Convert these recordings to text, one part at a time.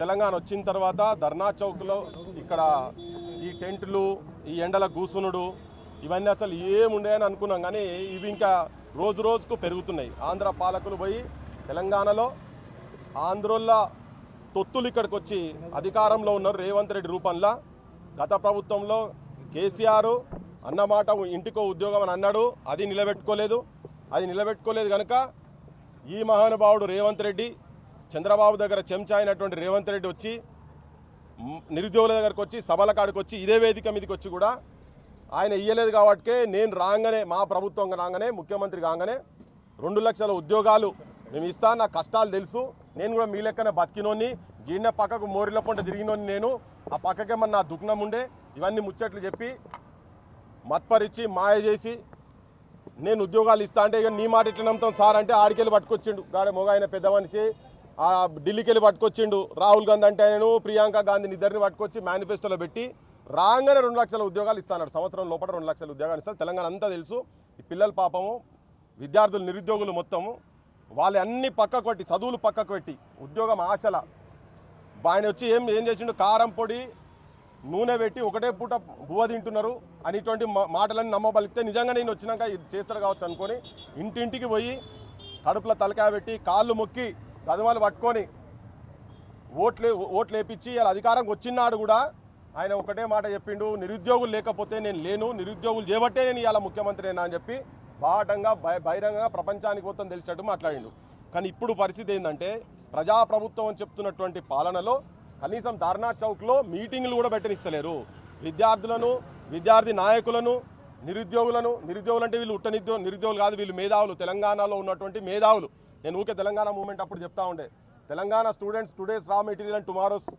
తెలంగాణ వచ్చిన తర్వాత ధర్నా చౌక్లో ఇక్కడ ఈ టెంట్లు ఈ ఎండల గూసునుడు ఇవన్నీ అసలు ఏముండేయని అనుకున్నాం, కానీ ఇవి ఇంకా రోజు రోజుకు పెరుగుతున్నాయి. ఆంధ్ర పాలకులు పోయి తెలంగాణలో ఆంధ్రోళ్ళ తొత్తులు ఇక్కడికి వచ్చి అధికారంలో ఉన్నారు రేవంత్ రెడ్డి రూపంలో. గత ప్రభుత్వంలో కేసీఆర్ అన్నమాట ఇంటికో ఉద్యోగం అని అన్నాడు, అది నిలబెట్టుకోలేదు కనుక ఈ మహానుభావుడు రేవంత్ రెడ్డి చంద్రబాబు దగ్గర చెంచా అయినటువంటి రేవంత్ రెడ్డి వచ్చి నిరుద్యోగుల దగ్గరకు వచ్చి సభల కాడికి వచ్చి ఇదే వేదిక మీదకి వచ్చి కూడా ఆయన ఇయ్యలేదు కాబట్టి నేను రాగానే మా ప్రభుత్వం రాగానే ముఖ్యమంత్రి కాగానే 2 లక్షల ఉద్యోగాలు మేము ఇస్తా, నా కష్టాలు తెలుసు, నేను కూడా మీ లెక్కనే బతికినోని గిన్నె పక్కకు మోరిల పొంట తిరిగినోని, నేను ఆ పక్కకేమన్నా దుఃఖం ఉండే ఇవన్నీ ముచ్చట్లు చెప్పి మత్పరిచి మాయ చేసి నేను ఉద్యోగాలు ఇస్తా అంటే ఇక నీ మాట ఇట్లా నమ్ముతాం సార్ అంటే ఆడికెళ్ళి పట్టుకొచ్చిండు గాడే మొగ ఆయన పెద్ద మనిషి. ఢిల్లీకి వెళ్ళి పట్టుకొచ్చిండు రాహుల్ గాంధీ అంటే నేను ప్రియాంక గాంధీని ఇద్దరిని పట్టుకొచ్చి మేనిఫెస్టోలో పెట్టి రాగానే 2 లక్షల ఉద్యోగాలు ఇస్తాడు. సంవత్సరం లోపల 2 లక్షల ఉద్యోగాలు ఇస్తారు. తెలంగాణ అంతా తెలుసు. ఈ పిల్లల పాపము విద్యార్థులు నిరుద్యోగులు మొత్తము వాళ్ళు అన్ని పక్కకు పెట్టి చదువులు పక్కకు పెట్టి ఉద్యోగం ఆశల ఆయన వచ్చి ఏం చేసిండు, కారం పొడి నూనె పెట్టి ఒకటే పూట బువ్వ తింటున్నారు అనేటువంటి మాటలన్నీ నమ్మబలిగితే నిజంగా నేను వచ్చినాక ఇది చేస్తాడు కావచ్చు అనుకొని ఇంటింటికి పోయి కడుపులో తలకాయ పెట్టి కాళ్ళు మొక్కి గదమాలు పట్టుకొని ఓట్లు వేపించి అలా అధికారంకి వచ్చినాడు కూడా ఆయన ఒకటే మాట చెప్పిండు, నిరుద్యోగులు లేకపోతే నేను లేను, నిరుద్యోగులు చేయబట్టే నేను ఇవాళ ముఖ్యమంత్రినా అని చెప్పి బాటంగా బహిరంగంగా ప్రపంచానికి మొత్తం తెలిసినట్టు మాట్లాడిండు. కానీ ఇప్పుడు పరిస్థితి ఏంటంటే ప్రజాప్రభుత్వం అని చెప్తున్నటువంటి పాలనలో కనీసం ధర్నా చౌక్లో మీటింగ్లు కూడా పెట్టనిస్తలేరు. విద్యార్థులను, విద్యార్థి నాయకులను, నిరుద్యోగులు అంటే వీళ్ళు నిరుద్యోగులు కాదు, వీళ్ళు మేధావులు, తెలంగాణలో ఉన్నటువంటి మేధావులు. నేను ఊకే తెలంగాణ మూవ్మెంట్ అప్పుడు చెప్తా ఉండే, Telangana students today's raw material and tomorrow's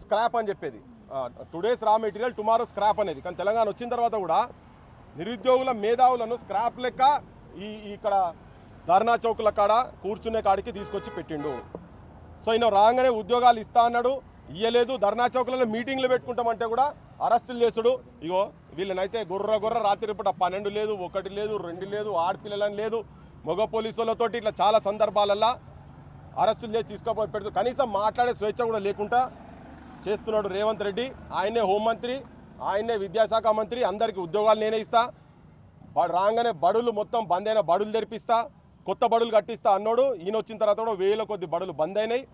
scrap అని చెప్పేది. Today's raw material tomorrow scrap అనేది. కానీ తెలంగాణ వచ్చిన తర్వాత కూడా నిరుద్యోగుల మేధావులను స్క్రాప్ లెక్క ఇక్కడ ధర్నా చౌకుల కాడ కూర్చునే కాడికి తీసుకొచ్చి పెట్టిండు. సో ఈయన రాగానే ఉద్యోగాలు ఇస్తా అన్నాడు, ఇయ్యలేదు. ధర్నా చౌకులలో మీటింగ్లు పెట్టుకుంటామంటే కూడా అరెస్టులు చేసుడు. ఇగో వీళ్ళనైతే గుర్ర రాత్రిపూట 12 లేదు, 1 లేదు, 2 లేదు, ఆడపిల్లలని లేదు, మగ పోలీసులతోటి ఇట్లా చాలా సందర్భాలల్లో అరెస్టులు చేసి తీసుకుపోయి పెడుతూ కనీసం మాట్లాడే స్వేచ్ఛ కూడా లేకుండా చేస్తున్నాడు రేవంత్ రెడ్డి. ఆయనే హోంమంత్రి, ఆయనే విద్యాశాఖ మంత్రి, అందరికీ ఉద్యోగాలు నేనే ఇస్తా, రాగానే బడులు మొత్తం బంద్ అయిన బడులు తెరిపిస్తా, కొత్త బడులు కట్టిస్తా అన్నాడు. ఈయన వచ్చిన తర్వాత కూడా 1000 కొద్ది బడులు బంద్ అయినాయి.